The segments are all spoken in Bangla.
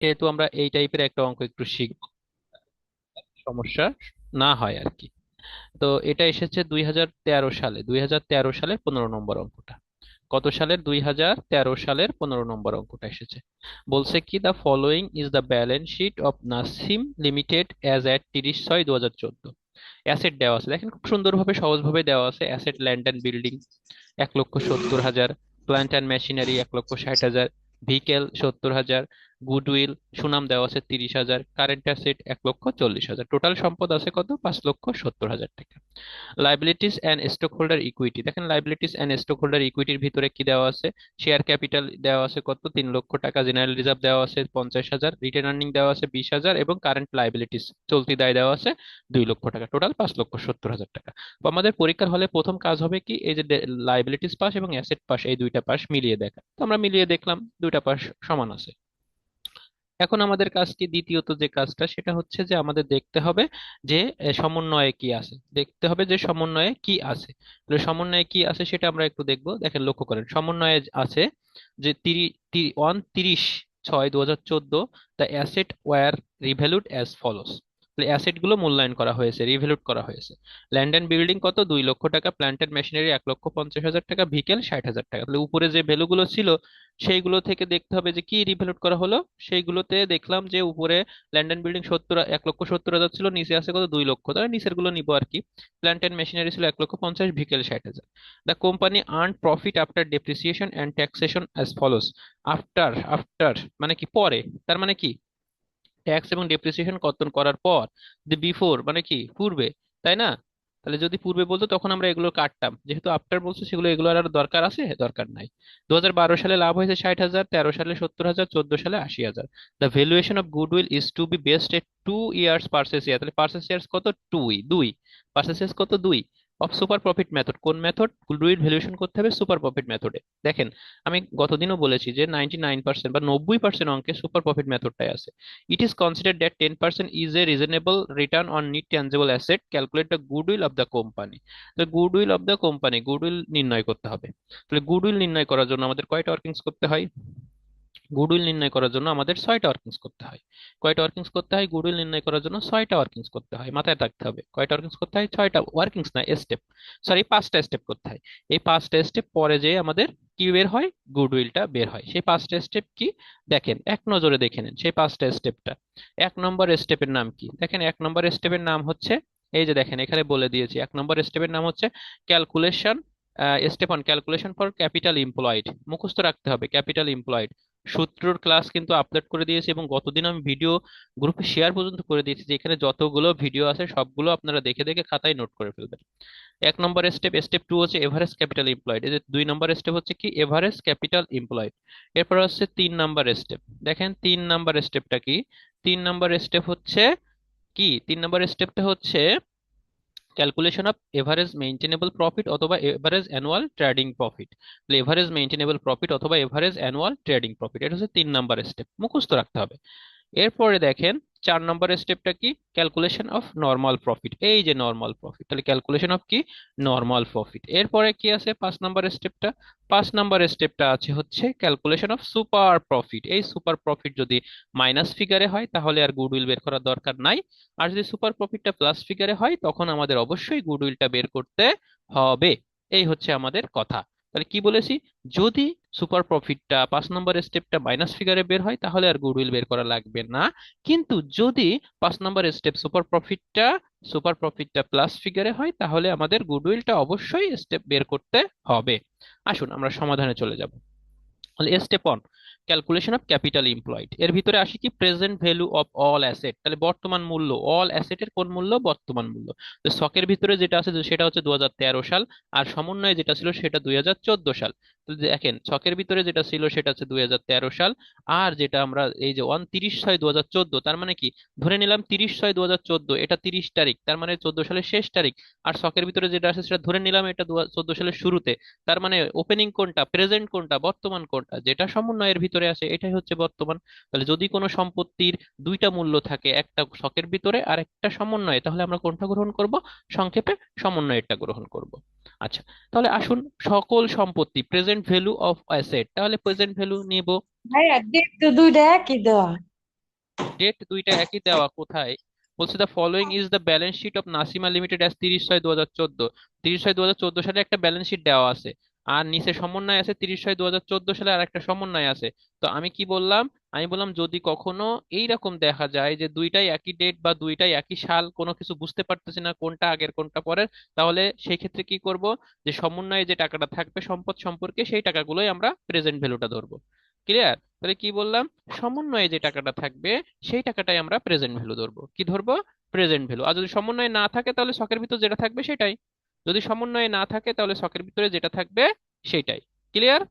যেহেতু আমরা এই টাইপের একটা অঙ্ক একটু শিখব, সমস্যা না হয় আর কি। তো এটা এসেছে 2013 সালে, 2013 সালের 15 নম্বর অঙ্কটা। কত সালের? 2013 সালের 15 নম্বর অঙ্কটা এসেছে। বলছে কি, the following is the balance sheet of Nasim limited as at 30/6/2014। Asset দেওয়া আছে, দেখেন খুব সুন্দরভাবে সহজভাবে দেওয়া আছে। Asset land and building 1,70,000, plant and machinery 1,60,000, vehicle 70,000, goodwill সুনাম দেওয়া আছে 30,000, কারেন্ট অ্যাসেট 1,40,000। টোটাল সম্পদ আছে কত? 5,70,000 টাকা। Liabilities and stock holder equity, দেখেন লাইবিলিটিস অ্যান্ড স্টক হোল্ডার ইকুইটির ভিতরে কি দেওয়া আছে? শেয়ার ক্যাপিটাল দেওয়া আছে কত? 3,00,000 টাকা। জেনারেল রিজার্ভ দেওয়া আছে 50,000, রিটেন আর্নিং দেওয়া আছে 20,000, এবং কারেন্ট লাইবিলিটিস চলতি দায় দেওয়া আছে 2,00,000 টাকা। টোটাল 5,70,000 টাকা। তো আমাদের পরীক্ষার হলে প্রথম কাজ হবে কি, এই যে লাইবিলিটিস পাশ এবং অ্যাসেট পাশ, এই দুইটা পাশ মিলিয়ে দেখা। তো আমরা মিলিয়ে দেখলাম দুইটা পাশ সমান আছে। এখন আমাদের কাজ কি, দ্বিতীয়ত যে কাজটা সেটা হচ্ছে যে আমাদের দেখতে হবে যে সমন্বয়ে কি আছে, দেখতে হবে যে সমন্বয়ে কি আছে। তাহলে সমন্বয়ে কি আছে সেটা আমরা একটু দেখবো। দেখেন, লক্ষ্য করেন, সমন্বয়ে আছে যে 31/6/2014 the asset were revalued as follows. তাহলে অ্যাসেট গুলো মূল্যায়ন করা হয়েছে, রিভ্যালুড করা হয়েছে। ল্যান্ড অ্যান্ড বিল্ডিং কত? 2,00,000 টাকা, প্ল্যান্ট অ্যান্ড মেশিনারি 1,50,000 টাকা, ভিকেল 60,000 টাকা। তাহলে উপরে যে ভ্যালুগুলো ছিল সেইগুলো থেকে দেখতে হবে যে কি রিভ্যালুড করা হলো। সেইগুলোতে দেখলাম যে উপরে ল্যান্ড অ্যান্ড বিল্ডিং 1,70,000 ছিল, নিচে আছে কত? 2,00,000। তাহলে নিচের গুলো নিবো আর কি। প্ল্যান্ট অ্যান্ড মেশিনারি ছিল 1,50,000, ভিকেল 60,000। The company earn profit after depreciation and taxation as follows. After, after মানে কি? পরে। তার মানে কি? ট্যাক্স এবং ডেপ্রিসিয়েশন কর্তন করার পর। দি বিফোর মানে কি? পূর্বে, তাই না? তাহলে যদি পূর্বে বলতো তখন আমরা এগুলো কাটতাম, যেহেতু আফটার বলছে সেগুলো, এগুলো আর দরকার আছে? দরকার নাই। 2012 সালে লাভ হয়েছে 60,000, 13 সালে 70,000, 14 সালে 80,000। The valuation of goodwill is to be best at 2 years purchase year. তাহলে পার্সেস ইয়ার্স কত? দুই, দুই। পার্সেস ইয়ার্স কত? দুই। অফ সুপার প্রফিট মেথড, কোন মেথড? গুডউইল ভ্যালুয়েশন করতে হবে সুপার প্রফিট মেথডে। দেখেন, আমি গতদিনও বলেছি যে 99% বা 90% অঙ্কে সুপার প্রফিট মেথডটাই আছে। It is considered that 10% is a reasonable return on net tangible asset. Calculate the goodwill of the company. The goodwill of the company, goodwill নির্ণয় করতে হবে। তাহলে গুডউইল নির্ণয় করার জন্য আমাদের কয়টা ওয়ার্কিংস করতে হয়? গুডউইল নির্ণয় করার জন্য আমাদের 6টা ওয়ার্কিংস করতে হয়। কয়টা ওয়ার্কিংস করতে হয়? গুডউইল নির্ণয় করার জন্য 6টা ওয়ার্কিংস করতে হয়। মাথায় রাখতে হবে কয়টা ওয়ার্কিংস করতে হয়। 6টা ওয়ার্কিংস না, স্টেপ, সরি 5টা স্টেপ করতে হয়। এই 5টা স্টেপ পরে যে আমাদের কি বের হয়? গুডউইলটা বের হয়। সেই 5টা স্টেপ কি? দেখেন, এক নজরে দেখে নেন সেই 5টা স্টেপটা। 1 নম্বর স্টেপের নাম কি? দেখেন, 1 নম্বর স্টেপের নাম হচ্ছে, এই যে দেখেন এখানে বলে দিয়েছি, 1 নম্বর স্টেপের নাম হচ্ছে calculation. Step on calculation for capital employed, মুখস্থ রাখতে হবে ক্যাপিটাল এমপ্লয়েড। সূত্রর ক্লাস কিন্তু আপলোড করে দিয়েছি, এবং গতদিন আমি ভিডিও গ্রুপে শেয়ার পর্যন্ত করে দিয়েছি, যে এখানে যতগুলো ভিডিও আছে সবগুলো আপনারা দেখে দেখে খাতায় নোট করে ফেলবেন। 1 নম্বর স্টেপ, স্টেপ 2 হচ্ছে এভারেজ ক্যাপিটাল এমপ্লয়েড। এই যে 2 নম্বর স্টেপ হচ্ছে কি? Average capital employed. এরপর হচ্ছে 3 নম্বর স্টেপ। দেখেন 3 নম্বর স্টেপটা কি? 3 নম্বর স্টেপ হচ্ছে কি? 3 নম্বর স্টেপটা হচ্ছে calculation of average maintainable profit অথবা average annual trading profit. Average maintainable profit অথবা এভারেজ অ্যানুয়াল ট্রেডিং প্রফিট, এটা হচ্ছে 3 নম্বর স্টেপ, মুখস্থ রাখতে হবে। এরপরে দেখেন 4 নম্বর স্টেপটা কি? Calculation of normal profit. এই যে নর্মাল প্রফিট, তাহলে ক্যালকুলেশন অফ কি? Normal profit. এরপরে কি আছে? 5 নম্বর স্টেপটা। 5 নম্বর স্টেপটা আছে হচ্ছে ক্যালকুলেশন অফ সুপার প্রফিট। এই সুপার প্রফিট যদি মাইনাস ফিগারে হয় তাহলে আর গুডউইল বের করার দরকার নাই। আর যদি সুপার প্রফিটটা প্লাস ফিগারে হয় তখন আমাদের অবশ্যই গুডউইলটা বের করতে হবে। এই হচ্ছে আমাদের কথা। তাহলে কি বলেছি? যদি সুপার প্রফিটটা 5 নম্বর স্টেপটা মাইনাস ফিগারে বের হয় তাহলে আর গুডউইল বের করা লাগবে না। কিন্তু যদি 5 নম্বর স্টেপ সুপার প্রফিটটা প্লাস ফিগারে হয় তাহলে আমাদের গুডউইলটা অবশ্যই স্টেপ বের করতে হবে। আসুন আমরা সমাধানে চলে যাব। তাহলে step on calculation of capital employed, এর ভিতরে আসি কি? Present value of all asset. তাহলে বর্তমান মূল্য, অল অ্যাসেটের কোন মূল্য? বর্তমান মূল্য। তো শখের ভিতরে যেটা আছে সেটা হচ্ছে 2013 সাল, আর সমন্বয়ে যেটা ছিল সেটা 2014 সাল। তো দেখেন, ছকের ভিতরে যেটা ছিল সেটা হচ্ছে 2013 সাল, আর যেটা আমরা এই যে 29/6/2014, তার মানে কি? ধরে নিলাম 30/6/2014, এটা 30 তারিখ, তার মানে 14 সালের শেষ তারিখ। আর শখের ভিতরে যেটা আছে সেটা ধরে নিলাম এটা 14 সালের শুরুতে। তার মানে ওপেনিং কোনটা, প্রেজেন্ট কোনটা, বর্তমান কোনটা? যেটা সমন্বয়ের ভিতরে আছে এটাই হচ্ছে বর্তমান। তাহলে যদি কোনো সম্পত্তির দুইটা মূল্য থাকে, একটা ছকের ভিতরে আর একটা সমন্বয়ে, তাহলে আমরা কোনটা গ্রহণ করব? সংক্ষেপে সমন্বয়েরটা গ্রহণ করব। আচ্ছা, তাহলে আসুন, সকল সম্পত্তি প্রেজেন্ট ভ্যালু অফ অ্যাসেট, তাহলে প্রেজেন্ট ভ্যালু নিব। ভাইয়া দেখ তো দুইটা একই দেওয়া। ডেট দুইটা একই দেওয়া কোথায়? বলছে the following is the balance sheet of Nasima limited as 30/6/2014। 30/6/2014 সালে একটা ব্যালেন্স শিট দেওয়া আছে, আর নিচে সমন্বয় আছে 30/6/2014 সালে আর একটা সমন্বয় আছে। তো আমি কি বললাম? আমি বললাম যদি কখনো এইরকম দেখা যায় যে দুইটাই একই ডেট বা দুইটাই একই সাল, কোনো কিছু বুঝতে পারতেছি না কোনটা আগের কোনটা পরের, তাহলে সেই ক্ষেত্রে কি করব? যে সমন্বয়ে যে টাকাটা থাকবে সম্পদ সম্পর্কে, সেই টাকাগুলোই আমরা প্রেজেন্ট ভ্যালুটা ধরবো। ক্লিয়ার? তাহলে কি বললাম? সমন্বয়ে যে টাকাটা থাকবে সেই টাকাটাই আমরা প্রেজেন্ট ভ্যালু ধরবো। কি ধরবো? Present value. আর যদি সমন্বয়ে না থাকে তাহলে শখের ভিতর যেটা থাকবে সেটাই। যদি সমন্বয়ে না থাকে তাহলে শখের ভিতরে যেটা থাকবে সেটাই। ক্লিয়ার?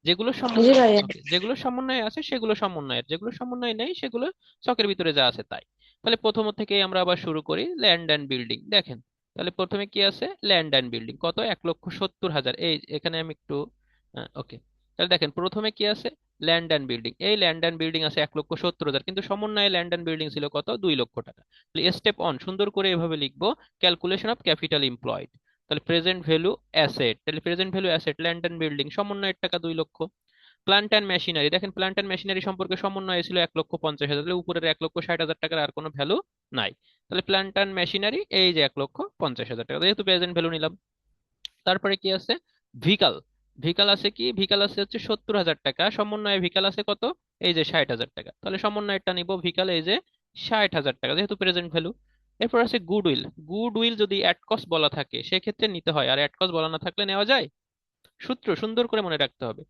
যেগুলো জি সমন্বয়, ভাইয়া। okay, যেগুলো সমন্বয়ে আছে সেগুলো সমন্বয়ের, যেগুলো সমন্বয় নেই সেগুলো শখের ভিতরে যা আছে তাই। তাহলে প্রথম থেকেই আমরা আবার শুরু করি, ল্যান্ড অ্যান্ড বিল্ডিং। দেখেন, তাহলে প্রথমে কি আছে? ল্যান্ড অ্যান্ড বিল্ডিং কত? 1,70,000। এই এখানে আমি একটু, ওকে, তাহলে দেখেন প্রথমে কি আছে? Land and building. এই ল্যান্ড অ্যান্ড বিল্ডিং আছে 1,70,000, কিন্তু সমন্বয়ে ল্যান্ড অ্যান্ড বিল্ডিং ছিল কত? 2,00,000 টাকা। স্টেপ অন সুন্দর করে এভাবে লিখবো, ক্যালকুলেশন অফ ক্যাপিটাল এমপ্লয়েড। তাহলে প্রেজেন্ট ভ্যালু অ্যাসেট, তাহলে present value asset land and building সমন্বয়ের টাকা 2,00,000। প্লান্ট অ্যান্ড মেশিনারি, দেখেন প্লান্ট অ্যান্ড মেশিনারি সম্পর্কে সমন্বয় ছিল 1,50,000, তাহলে উপরের 1,60,000 টাকার আর কোনো ভ্যালু নাই। তাহলে প্লান্ট অ্যান্ড মেশিনারি এই যে 1,50,000 টাকা, যেহেতু প্রেজেন্ট ভ্যালু নিলাম। তারপরে কি আছে? ভিকাল। ভিকাল আছে কি? ভিকাল আছে হচ্ছে 70,000 টাকা, সমন্বয়ে ভিকাল আছে কত? এই যে 60,000 টাকা, তাহলে সমন্বয়টা নিব ভিকাল এই যে 60,000 টাকা, যেহেতু প্রেজেন্ট ভ্যালু। এরপর আছে গুডউইল। গুডউইল যদি অ্যাট কস্ট বলা থাকে সেক্ষেত্রে নিতে হয়, আর অ্যাট কস্ট বলা না থাকলে নেওয়া যায়। সূত্র সুন্দর করে মনে রাখতে হবে।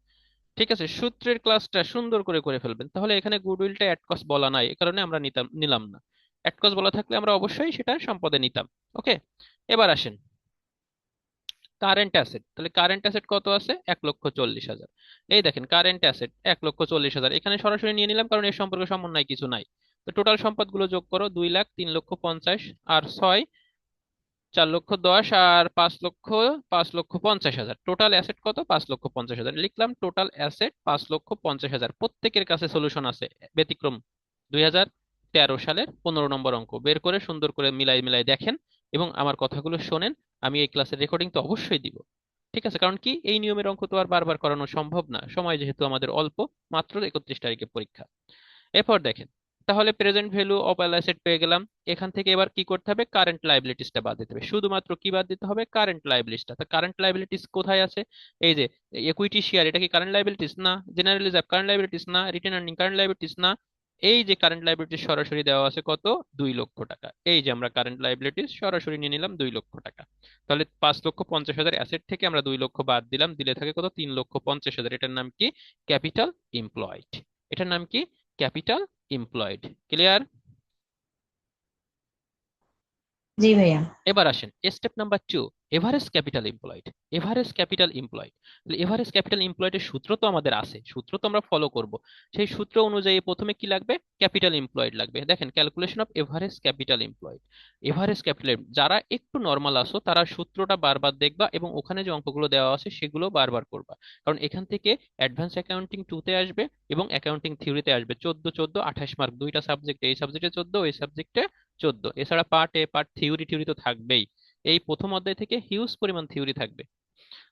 ঠিক আছে, সূত্রের ক্লাসটা সুন্দর করে করে ফেলবেন। তাহলে এখানে গুডউইলটা অ্যাট কস্ট বলা নাই, এ কারণে আমরা নিলাম না। অ্যাট কস্ট বলা থাকলে আমরা অবশ্যই সেটা সম্পদে নিতাম। ওকে, এবার আসেন কারেন্ট অ্যাসেট। তাহলে কারেন্ট অ্যাসেট কত আছে? 1,40,000। এই দেখেন কারেন্ট অ্যাসেট 1,40,000, এখানে সরাসরি নিয়ে নিলাম কারণ এর সম্পর্কে সমন্বয় কিছু নাই। তো টোটাল সম্পদগুলো যোগ করো, 2,00,000, 3,50,000, আর 6, 4,10,000, আর 5,00,000, 5,50,000। টোটাল অ্যাসেট কত? 5,50,000 লিখলাম। Total asset 5,50,000। প্রত্যেকের কাছে সলিউশন আছে, ব্যতিক্রম 2013 সালের 15 নম্বর অঙ্ক বের করে সুন্দর করে মিলাই মিলাই দেখেন এবং আমার কথাগুলো শোনেন। আমি এই ক্লাসের রেকর্ডিং তো অবশ্যই দিব। ঠিক আছে, কারণ কি এই নিয়মের অঙ্ক তো আর বারবার করানো সম্ভব না, সময় যেহেতু আমাদের অল্প, মাত্র 31 তারিখে পরীক্ষা। এরপর দেখেন, তাহলে present value of all asset পেয়ে গেলাম। এখান থেকে এবার কি করতে হবে? কারেন্ট লাইবিলিটিসটা বাদ দিতে হবে, শুধুমাত্র কি বাদ দিতে হবে? কারেন্ট লাইবিলিটিসটা। তো কারেন্ট লাইবিলিটিস কোথায় আছে? এই যে ইকুইটি শেয়ার, এটা কি কারেন্ট লাইবিলিটিস না? জেনারেল রিজার্ভ কারেন্ট লাইবিলিটিস না? রিটেন আর্নিং কারেন্ট লাইবিলিটিস না? এই যে কারেন্ট লাইবিলিটিস সরাসরি দেওয়া আছে কত? 2,00,000 টাকা। এই যে আমরা কারেন্ট লাইবিলিটিস সরাসরি নিয়ে নিলাম 2,00,000 টাকা। তাহলে 5,50,000 অ্যাসেট থেকে আমরা 2,00,000 বাদ দিলাম, দিলে থাকে কত? 3,50,000। এটার নাম কি? Capital employed. এটার নাম কি? Capital employed. ক্লিয়ার? জি ভাইয়া। এবার আসেন step number 2, average capital employed. Average capital employed, average capital এমপ্লয়েডের সূত্র তো আমাদের আছে, সূত্র তো আমরা ফলো করব। সেই সূত্র অনুযায়ী প্রথমে কি লাগবে? ক্যাপিটাল এমপ্লয়েড লাগবে। দেখেন calculation of average capital employed. Average capital, যারা একটু নর্মাল আসো তারা সূত্রটা বারবার দেখবা এবং ওখানে যে অঙ্কগুলো দেওয়া আছে সেগুলো বারবার করবা, কারণ এখান থেকে অ্যাডভান্স অ্যাকাউন্টিং 2 তে আসবে এবং অ্যাকাউন্টিং থিওরিতে আসবে 14 14 28 মার্ক, দুইটা সাবজেক্টে, এই সাবজেক্টে 14, ওই সাবজেক্টে 14। এছাড়া পার্ট এ পার্ট থিওরি টিউরি তো থাকবেই, এই প্রথম অধ্যায় থেকে হিউজ পরিমাণ থিওরি থাকবে।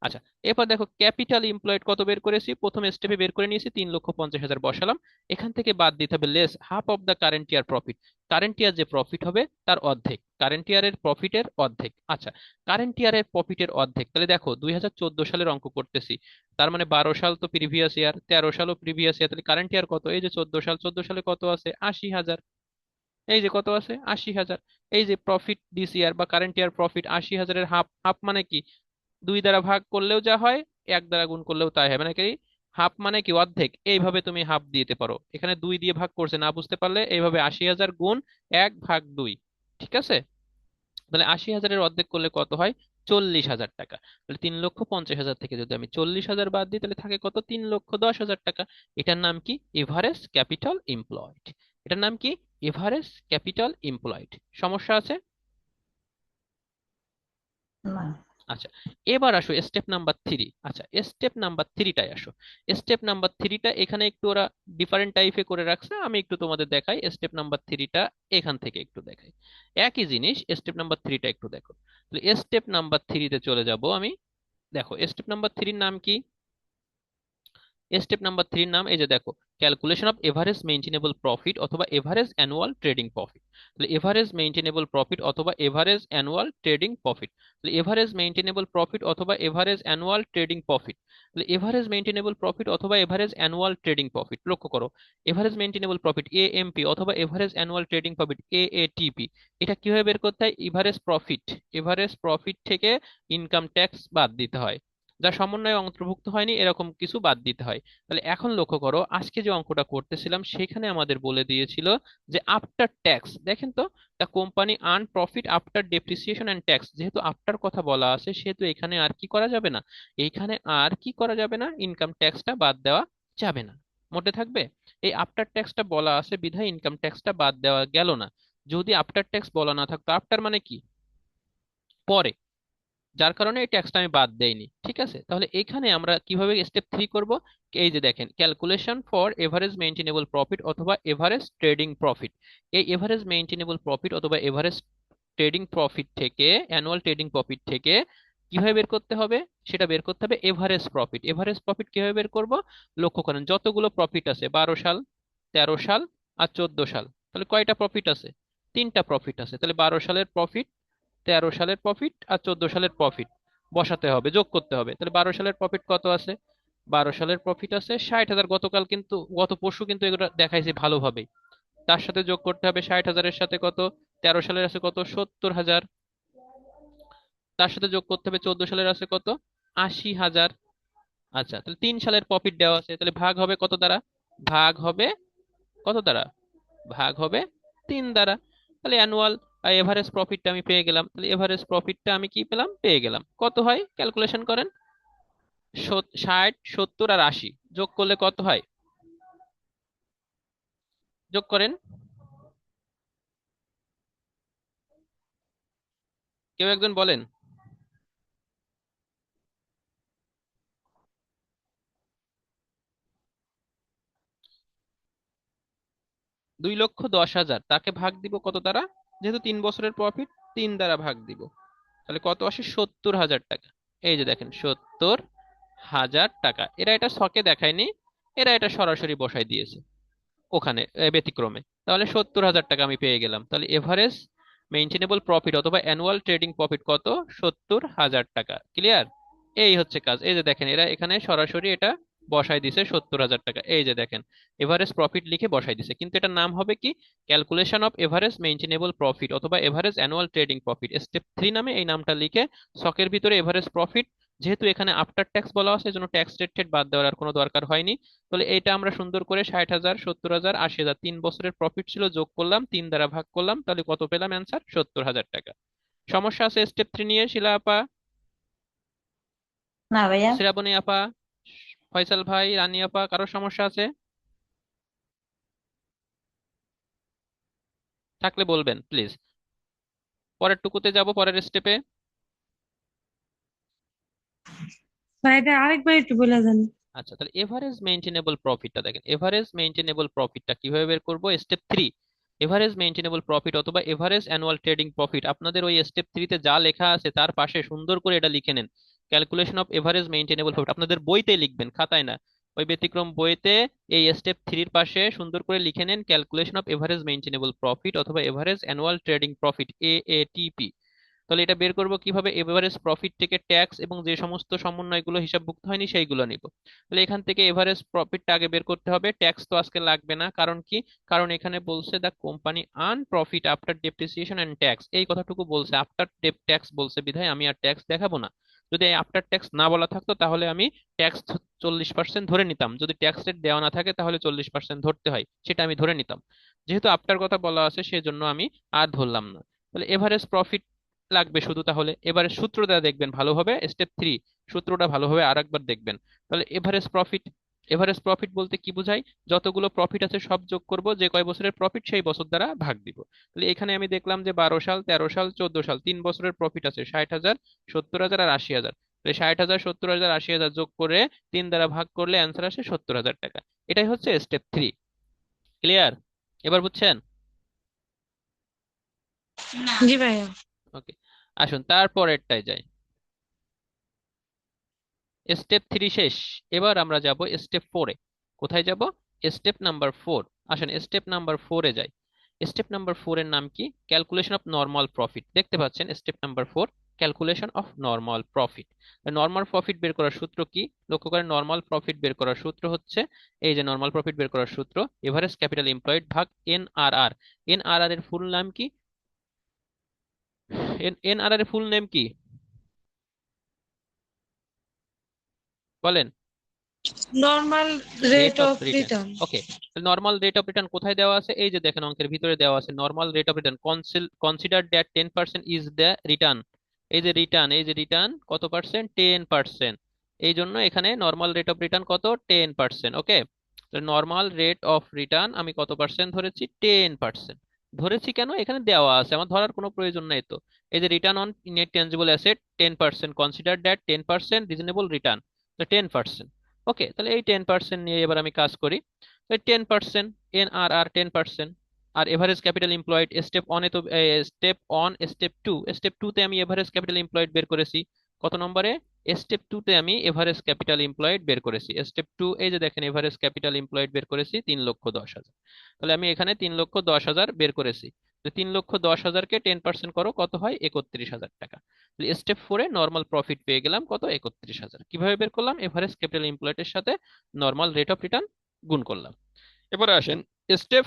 আচ্ছা, এরপর দেখো ক্যাপিটাল এমপ্লয়েড কত বের করেছি? প্রথম স্টেপে বের করে নিয়েছি 3,50,000 বসালাম। এখান থেকে বাদ দিতে হবে less half of the current year profit. Current year যে প্রফিট হবে তার অর্ধেক, কারেন্ট ইয়ারের প্রফিটের অর্ধেক। আচ্ছা, কারেন্ট ইয়ারের প্রফিটের অর্ধেক, তাহলে দেখো 2014 সালের অঙ্ক করতেছি, তার মানে 12 সাল তো প্রিভিয়াস ইয়ার, 13 সালও প্রিভিয়াস ইয়ার, তাহলে কারেন্ট ইয়ার কত? এই যে 14 সাল, 14 সালে কত আছে? 80,000। এই যে কত আছে? 80,000। এই যে প্রফিট দিস ইয়ার বা কারেন্ট ইয়ার প্রফিট 80,000-এর হাফ। হাফ মানে কি? 2 দ্বারা ভাগ করলেও যা হয়, 1 দ্বারা গুণ করলেও তাই হয়, মানে কি হাফ মানে কি? অর্ধেক। এইভাবে তুমি হাফ দিতে পারো, এখানে 2 দিয়ে ভাগ করছে না বুঝতে পারলে এইভাবে 80,000 গুণ 1/2। ঠিক আছে, তাহলে 80,000-এর অর্ধেক করলে কত হয়? 40,000 টাকা। তাহলে 3,50,000 থেকে যদি আমি 40,000 বাদ দিই তাহলে থাকে কত? 3,10,000 টাকা। এটার নাম কি? Average capital employed. এটার নাম কি? Average capital employed. সমস্যা আছে? না। আচ্ছা, এবার আসো স্টেপ নাম্বার 3। আচ্ছা, স্টেপ নাম্বার 3টায় আসো। স্টেপ নাম্বার 3টা এখানে একটু ওরা ডিফারেন্ট টাইপে করে রাখছে, আমি একটু তোমাদের দেখাই। স্টেপ নাম্বার 3টা এখান থেকে একটু দেখাই, একই জিনিস। স্টেপ নাম্বার 3টা একটু দেখো। স্টেপ নাম্বার 3তে চলে যাব আমি। দেখো স্টেপ নাম্বার 3-র নাম কি? স্টেপ নাম্বার 3 নাম এই যে দেখো, calculation of average maintainable profit অথবা এভারেজ অ্যানুয়াল ট্রেডিং প্রফিট। তাহলে এভারেজ মেইনটেনেবল প্রফিট অথবা এভারেজ অ্যানুয়াল ট্রেডিং প্রফিট। তাহলে এভারেজ মেইনটেনেবল প্রফিট অথবা এভারেজ অ্যানুয়াল ট্রেডিং প্রফিট। তাহলে এভারেজ মেইনটেনেবল প্রফিট অথবা এভারেজ অ্যানুয়াল ট্রেডিং প্রফিট, লক্ষ্য করো, এভারেজ মেইনটেনেবল প্রফিট এএমপি অথবা এভারেজ অ্যানুয়াল ট্রেডিং প্রফিট এএটিপি। এটা কিভাবে বের করতে হয়? এভারেজ প্রফিট, এভারেজ প্রফিট থেকে ইনকাম ট্যাক্স বাদ দিতে হয়, যা সমন্বয়ে অন্তর্ভুক্ত হয়নি এরকম কিছু বাদ দিতে হয়। তাহলে এখন লক্ষ্য করো, আজকে যে অঙ্কটা করতেছিলাম সেখানে আমাদের বলে দিয়েছিল যে আফটার ট্যাক্স, দেখেন তো, the company earn profit after depreciation and tax, যেহেতু আফটার কথা বলা আছে সেহেতু এখানে আর কি করা যাবে না, এইখানে আর কি করা যাবে না, ইনকাম ট্যাক্সটা বাদ দেওয়া যাবে না, মনে থাকবে। এই আফটার ট্যাক্সটা বলা আছে বিধায় ইনকাম ট্যাক্সটা বাদ দেওয়া গেল না। যদি আফটার ট্যাক্স বলা না থাকতো, আফটার মানে কি, পরে, যার কারণে এই ট্যাক্সটা আমি বাদ দেইনি, ঠিক আছে। তাহলে এখানে আমরা কিভাবে স্টেপ 3 করব? এই যে দেখেন, calculation for average maintainable profit অথবা এভারেজ ট্রেডিং প্রফিট। এই এভারেজ মেইনটেনেবল প্রফিট অথবা এভারেজ ট্রেডিং প্রফিট থেকে, অ্যানুয়াল ট্রেডিং প্রফিট থেকে কিভাবে বের করতে হবে? সেটা বের করতে হবে এভারেজ প্রফিট। এভারেজ প্রফিট কিভাবে বের করব? লক্ষ্য করেন, যতগুলো প্রফিট আছে, 12 সাল, 13 সাল আর 14 সাল, তাহলে কয়টা প্রফিট আছে? তিনটা প্রফিট আছে। তাহলে 12 সালের প্রফিট, 13 সালের প্রফিট আর 14 সালের প্রফিট বসাতে হবে, যোগ করতে হবে। তাহলে 12 সালের প্রফিট কত আছে? 12 সালের প্রফিট আছে 60,000। গতকাল কিন্তু, গত পরশু কিন্তু এগুলো দেখাইছি ভালোভাবেই। তার সাথে যোগ করতে হবে 60,000-এর সাথে কত, 13 সালের আছে কত, 70,000। তার সাথে যোগ করতে হবে 14 সালের আছে কত, 80,000। আচ্ছা, তাহলে 3 সালের প্রফিট দেওয়া আছে, তাহলে ভাগ হবে কত দ্বারা? ভাগ হবে কত দ্বারা? ভাগ হবে 3 দ্বারা। তাহলে অ্যানুয়াল এভারেজ প্রফিটটা আমি পেয়ে গেলাম। তাহলে এভারেজ প্রফিটটা আমি কি পেলাম? পেয়ে গেলাম। কত হয় ক্যালকুলেশন করেন, 60, 70 আর 80 যোগ করলে কত হয়? যোগ করেন, কেউ একজন বলেন। 2,10,000 তাকে ভাগ দিব কত দ্বারা? যেহেতু 3 বছরের প্রফিট, 3 দ্বারা ভাগ দিব। তাহলে কত আসে? 70,000 টাকা। এই যে দেখেন, 70,000 টাকা। এরা এটা ছকে দেখায়নি, এরা এটা সরাসরি বসাই দিয়েছে ওখানে ব্যতিক্রমে। তাহলে 70,000 টাকা আমি পেয়ে গেলাম। তাহলে এভারেজ মেইনটেনেবল প্রফিট অথবা অ্যানুয়াল ট্রেডিং প্রফিট কত? 70,000 টাকা। ক্লিয়ার? এই হচ্ছে কাজ। এই যে দেখেন, এরা এখানে সরাসরি এটা বসাই দিছে 70,000 টাকা। এই যে দেখেন, এভারেজ প্রফিট লিখে বসাই দিছে, কিন্তু এটার নাম হবে কি? Calculation of average maintainable profit অথবা average annual trading profit. Step 3 নামে এই নামটা লিখে ছকের ভিতরে এভারেজ প্রফিট, যেহেতু এখানে আফটার ট্যাক্স বলা আছে এই জন্য ট্যাক্স রেট বাদ দেওয়ার আর কোনো দরকার হয়নি। তাহলে এটা আমরা সুন্দর করে 60,000, 70,000, 80,000, 3 বছরের প্রফিট ছিল, যোগ করলাম, 3 দ্বারা ভাগ করলাম, তাহলে কত পেলাম অ্যান্সার? 70,000 টাকা। সমস্যা আছে স্টেপ 3 নিয়ে, শিলা আপা, না ভাইয়া। শ্রাবণী আপা, ফয়সাল ভাই, রানী আপা, কারো সমস্যা আছে থাকলে বলবেন প্লিজ। পরের টুকুতে যাব, পরের স্টেপে। ভাইটা আরেকবার একটু বলে দেন। আচ্ছা, তাহলে এভারেজ মেইনটেনেবল প্রফিটটা দেখেন, এভারেজ মেইনটেনেবল প্রফিটটা কিভাবে বের করব? স্টেপ 3, এভারেজ মেইনটেনেবল প্রফিট অথবা এভারেজ অ্যানুয়াল ট্রেডিং প্রফিট। আপনাদের ওই স্টেপ 3-তে যা লেখা আছে তার পাশে সুন্দর করে এটা লিখে নেন, calculation of average maintainable profit. আপনাদের বইতে লিখবেন, খাতায় না, ওই ব্যতিক্রম বইতে এই স্টেপ 3-র পাশে সুন্দর করে লিখে নেন calculation of average maintainable profit অথবা এভারেজ অ্যানুয়াল ট্রেডিং প্রফিট, এএটিপি। তাহলে এটা বের করব কিভাবে? এভারেজ প্রফিট থেকে ট্যাক্স এবং যে সমস্ত সমন্বয়গুলো হিসাবভুক্ত হয়নি সেইগুলো নিব। তাহলে এখান থেকে এভারেজ প্রফিটটা আগে বের করতে হবে। ট্যাক্স তো আজকে লাগবে না, কারণ কি? কারণ এখানে বলছে the company earn profit after depreciation and tax, এই কথাটুকু বলছে, আফটার ট্যাক্স বলছে বিধায় আমি আর ট্যাক্স দেখাবো না। যদি আফটার ট্যাক্স না বলা থাকতো তাহলে আমি ট্যাক্স 40% ধরে নিতাম, যদি ট্যাক্স রেট দেওয়া না থাকে তাহলে 40% ধরতে হয়, সেটা আমি ধরে নিতাম। যেহেতু আফটার কথা বলা আছে সেজন্য আমি আর ধরলাম না। তাহলে এভারেজ প্রফিট লাগবে শুধু। তাহলে এবারে সূত্রটা দেখবেন ভালোভাবে, স্টেপ 3 সূত্রটা ভালোভাবে আরেকবার দেখবেন। তাহলে এভারেজ প্রফিট, এভারেজ প্রফিট বলতে কি বোঝায়? যতগুলো প্রফিট আছে সব যোগ করব, যে কয় বছরের প্রফিট সেই বছর দ্বারা ভাগ দিব। তাহলে এখানে আমি দেখলাম যে 12 সাল, 13 সাল, 14 সাল, 3 বছরের প্রফিট আছে 60,000, 70,000 আর 80,000। তাহলে 60,000, 70,000, 80,000 যোগ করে 3 দ্বারা ভাগ করলে অ্যান্সার আসে 70,000 টাকা। এটাই হচ্ছে স্টেপ 3। ক্লিয়ার? এবার বুঝছেন? জি ভাইয়া। ওকে, আসুন তারপরেরটায় যাই। স্টেপ 3 শেষ। এবার আমরা যাব স্টেপ 4-এ। কোথায় যাব? Step number 4। আসেন স্টেপ নাম্বার 4-এ যাই। স্টেপ নাম্বার 4 এর নাম কি? Calculation of normal profit. দেখতে পাচ্ছেন step number 4, calculation of normal profit. Normal profit বের করার সূত্র কি? লক্ষ্য করেন, নর্মাল প্রফিট বের করার সূত্র হচ্ছে এই যে নর্মাল প্রফিট বের করার সূত্র, এভারেজ ক্যাপিটাল এমপ্লয়েড ভাগ এনআরআর। এনআরআর এর ফুল নাম কি? এনআরআর এর ফুল নেম কি বলেন? Normal rate rate of of return. Return. Okay, normal rate of return কোথায় দেওয়া আছে? এই যে দেখেন অঙ্কের ভিতরে দেওয়া আছে normal rate of return. Consider that 10% is the return. এই যে রিটার্ন, এই যে রিটার্ন কত পার্সেন্ট? 10%। এই জন্য এখানে নর্মাল রেট অফ রিটার্ন কত? 10%। ওকে, নর্মাল রেট অফ রিটার্ন আমি কত পার্সেন্ট ধরেছি? 10% ধরেছি। কেন? এখানে দেওয়া আছে, আমার ধরার কোনো প্রয়োজন নাই তো। এই যে return on net tangible asset 10%, consider that 10% reasonable return, 10%। ওকে, তাহলে এই 10% নিয়ে এবার আমি কাজ করি। তো 10% এনআরআর 10%। আর average capital employed step on a তো, স্টেপ 2 তে আমি এভারেজ ক্যাপিটাল এমপ্লয়েড বের করেছি। কত নম্বরে? স্টেপ 2 তে আমি এভারেজ ক্যাপিটাল এমপ্লয়েড বের করেছি। স্টেপ 2, এই যে দেখেন এভারেজ ক্যাপিটাল এমপ্লয়েড বের করেছি 3,10,000। তাহলে আমি এখানে 3,10,000 বের করেছি। তো 3,10,000-কে 10% করো, কত হয়? 31,000 টাকা। স্টেপ 4-এ নর্মাল প্রফিট পেয়ে গেলাম কত? 31,000। কিভাবে বের করলাম? এভারেজ ক্যাপিটাল এমপ্লয়েড এর সাথে নর্মাল রেট অফ রিটার্ন গুণ করলাম। এবারে আসেন স্টেপ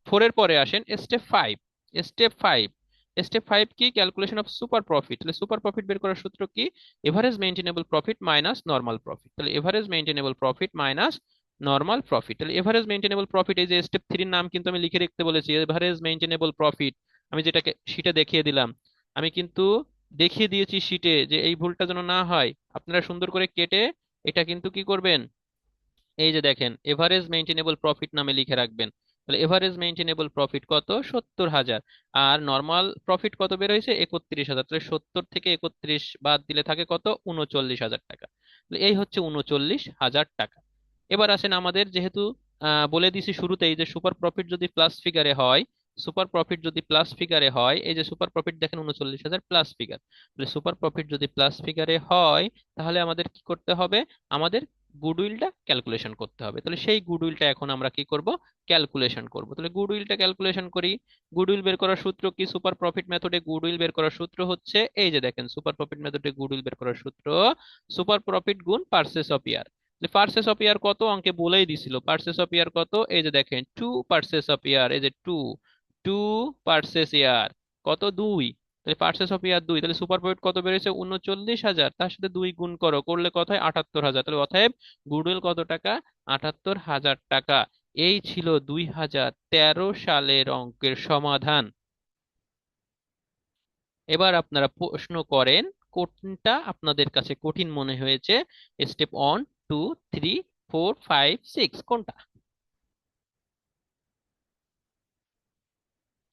4-এর পরে আসেন স্টেপ 5। স্টেপ 5, স্টেপ 5 কি? Calculation of super profit. তাহলে সুপার প্রফিট বের করার সূত্র কি? Average maintainable profit minus normal profit. তাহলে average maintainable profit minus normal profit. তাহলে এভারেজ মেইনটেনেবল প্রফিট, এই যে স্টেপ 3-এর নাম কিন্তু আমি লিখে রাখতে বলেছি, এভারেজ মেইনটেনেবল প্রফিট। আমি যেটাকে শীটে দেখিয়ে দিলাম, আমি কিন্তু দেখিয়ে দিয়েছি শীটে যে এই ভুলটা যেন না হয়। আপনারা সুন্দর করে কেটে এটা কিন্তু কি করবেন? এই যে দেখেন এভারেজ মেইনটেনেবল প্রফিট নামে লিখে রাখবেন। তাহলে এভারেজ মেইনটেনেবল প্রফিট কত? 70,000। আর নর্মাল প্রফিট কত বের হয়েছে? 31,000। তাহলে 70 থেকে 31 বাদ দিলে থাকে কত? 39,000 টাকা। তাহলে এই হচ্ছে 39,000 টাকা। এবার আসেন আমাদের যেহেতু বলে দিছি শুরুতেই যে সুপার প্রফিট যদি প্লাস ফিগারে হয়, সুপার প্রফিট যদি প্লাস ফিগারে হয়, এই যে সুপার প্রফিট দেখেন 39,000 প্লাস ফিগার। তাহলে সুপার প্রফিট যদি প্লাস ফিগারে হয়, তাহলে আমাদের কি করতে হবে? আমাদের গুডউইলটা ক্যালকুলেশন করতে হবে। তাহলে সেই গুডউইলটা এখন আমরা কি করব? ক্যালকুলেশন করব। তাহলে গুডউইলটা ক্যালকুলেশন করি। গুডউইল বের করার সূত্র কি? সুপার প্রফিট মেথডে গুডউইল বের করার সূত্র হচ্ছে এই যে দেখেন সুপার প্রফিট মেথডে গুডউইল বের করার সূত্র সুপার প্রফিট গুণ purchase of year. Purchase of year কত? অঙ্কে বলেই দিছিল পারচেস অফ ইয়ার কত। এই যে দেখেন 2 পারচেস অফ ইয়ার, এই যে 2 পারচেস ইয়ার কত? 2। তাহলে পার্সেস অফ ইয়ার 2। তাহলে সুপার প্রফিট কত বেড়েছে? 39,000। তার সাথে 2 গুণ করো, করলে কত হয়? 78,000। তাহলে অতএব গুডউইল কত টাকা? 78,000 টাকা। এই ছিল 2013 সালের অঙ্কের সমাধান। এবার আপনারা প্রশ্ন করেন কোনটা আপনাদের কাছে কঠিন মনে হয়েছে? স্টেপ 1, 2, 3, 4, 5, 6 কোনটা?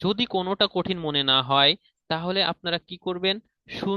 যদি কোনোটা কঠিন মনে না হয়, তাহলে আপনারা কি করবেন?